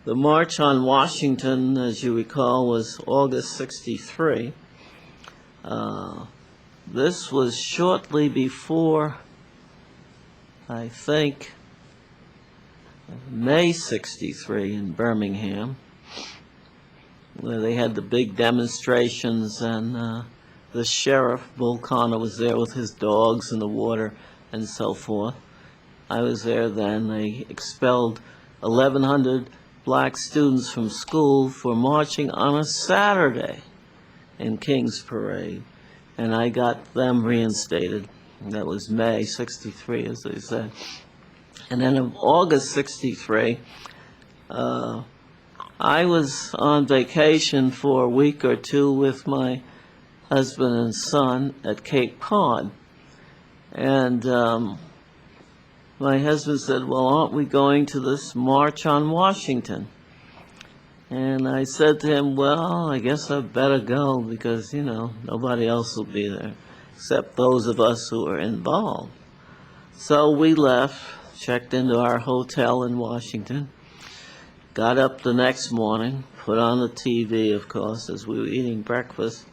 The March on Washington, as you recall, was August '63. This was shortly before, I think, May '63 in Birmingham, where they had the big demonstrations, and the sheriff, Bull Connor, was there with his dogs in the water and so forth. I was there then. They expelled 1,100 black students from school for marching on a Saturday in King's Parade, and I got them reinstated. That was May '63, as they said. And then in August '63, I was on vacation for a week or two with my husband and son at Cape Cod. And my husband said, well, aren't we going to this March on Washington? And I said to him, well, I guess I better go because, nobody else will be there except those of us who are involved. So we left, checked into our hotel in Washington, got up the next morning, put on the TV, of course, as we were eating breakfast,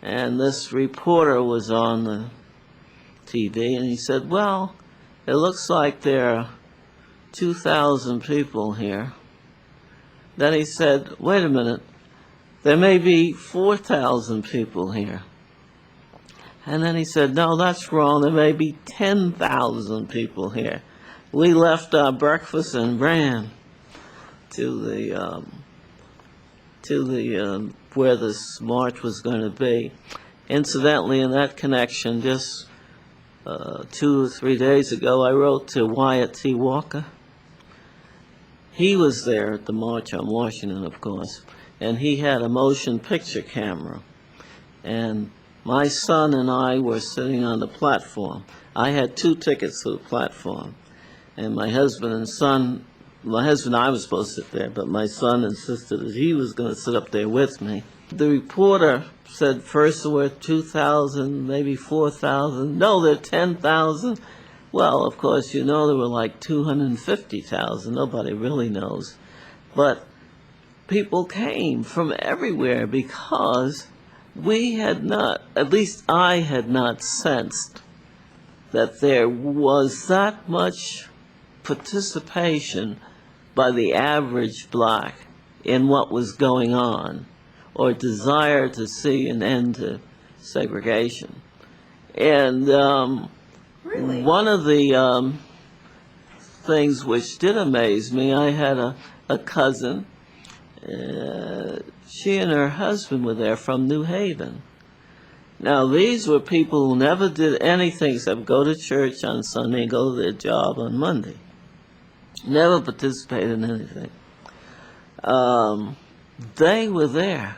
and this reporter was on the TV, and he said, well, it looks like there are 2,000 people here. Then he said, wait a minute, there may be 4,000 people here. And then he said, no, that's wrong, there may be 10,000 people here. We left our breakfast and ran to the where this march was going to be. Incidentally, in that connection, just 2 or 3 days ago, I wrote to Wyatt T. Walker. He was there at the March on Washington, of course, and he had a motion picture camera. And my son and I were sitting on the platform. I had 2 tickets to the platform, and my husband and I was supposed to sit there, but my son insisted that he was going to sit up there with me. The reporter said first there were 2,000, maybe 4,000. No, there are 10,000. Well, of course, there were like 250,000. Nobody really knows. But people came from everywhere because we had not, at least I had not sensed that there was that much participation by the average black in what was going on, or desire to see an end to segregation. And Really? One of the things which did amaze me, I had a cousin, she and her husband were there from New Haven. Now, these were people who never did anything except go to church on Sunday and go to their job on Monday. Never participated in anything. They were there.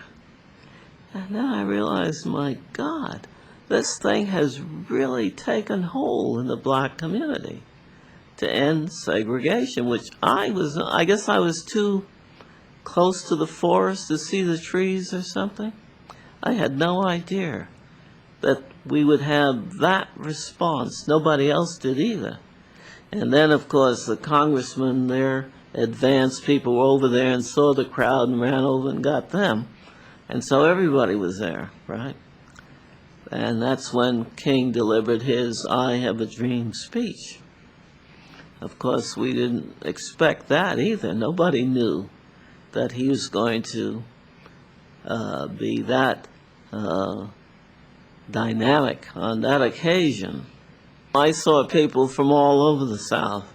And then I realized, my God, this thing has really taken hold in the black community to end segregation, which I guess I was too close to the forest to see the trees or something. I had no idea that we would have that response. Nobody else did either. And then, of course, the congressmen, their advanced people were over there and saw the crowd and ran over and got them. And so everybody was there, right? And that's when King delivered his I Have a Dream speech. Of course, we didn't expect that either. Nobody knew that he was going to be that dynamic on that occasion. I saw people from all over the South,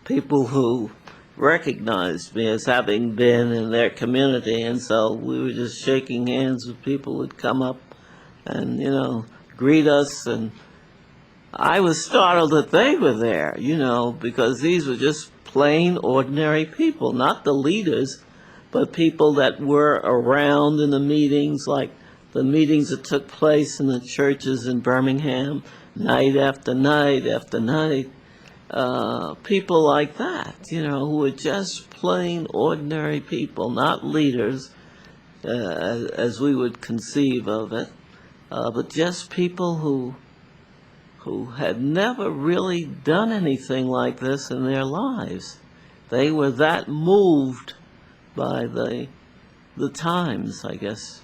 people who recognized me as having been in their community, and so we were just shaking hands with people who'd come up and, greet us, and I was startled that they were there, because these were just plain, ordinary people, not the leaders, but people that were around in the meetings, like the meetings that took place in the churches in Birmingham, night after night after night. People like that, who were just plain, ordinary people, not leaders, as we would conceive of it, but just people who had never really done anything like this in their lives. They were that moved by the Times, I guess.